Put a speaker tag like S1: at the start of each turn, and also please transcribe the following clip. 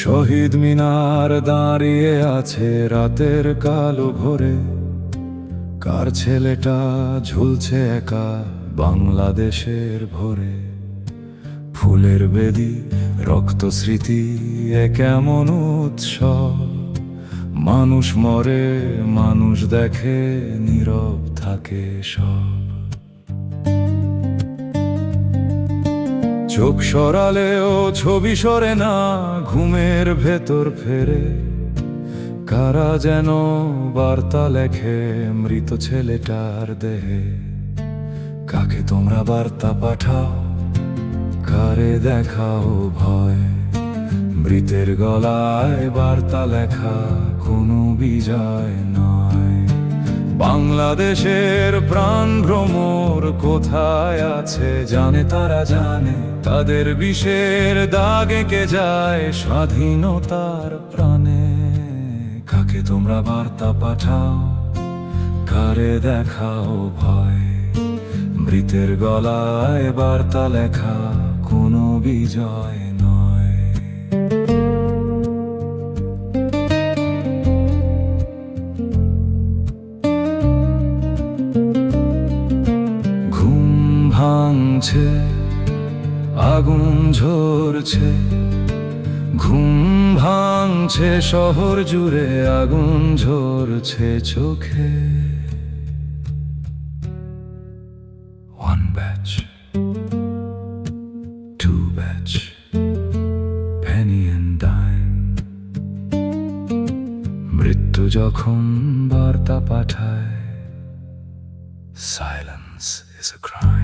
S1: শহীদ মিনার দাঁড়িয়ে আছে রাতের কালো ভোরে, কার ছেলেটা ঝুলছে একা বাংলাদেশের ভোরে। ফুলের বেদি, রক্ত স্মৃতি, এ কেমন উৎসব। মানুষ মরে, মানুষ দেখে, নীরব থাকে সব। চোখ সরালেও ছবি সরে না, ঘুমের ভেতর ফেরে। কারা যেন বার্তা লেখে মৃত ছেলেটার দেহে। কাকে তোমরা বার্তা পাঠাও, কারে দেখাও ভয়। মৃতের গলায় বার্তা লেখা কোনো বিজয় নয়। বাংলাদেশের প্রাণ ভ্রমর কোথায় আছে জানে তারা জানে। তাদের বিষের দাগ এঁকে যায় স্বাধীনতার প্রাণে। কাকে তোমরা বার্তা পাঠাও, কারে দেখাও ভয়। মৃতের গলায় বার্তা লেখা কোনো বিজয় নয়। ঘুম ভাঙছে, আগুন ঝরছে। ঘুম ভাঙছে শহর জুড়ে, আগুন ঝরছে চোখে। One batch, two batch, penny and dime। মৃত্যু যখন বার্তা পাঠায়, silence is a crime।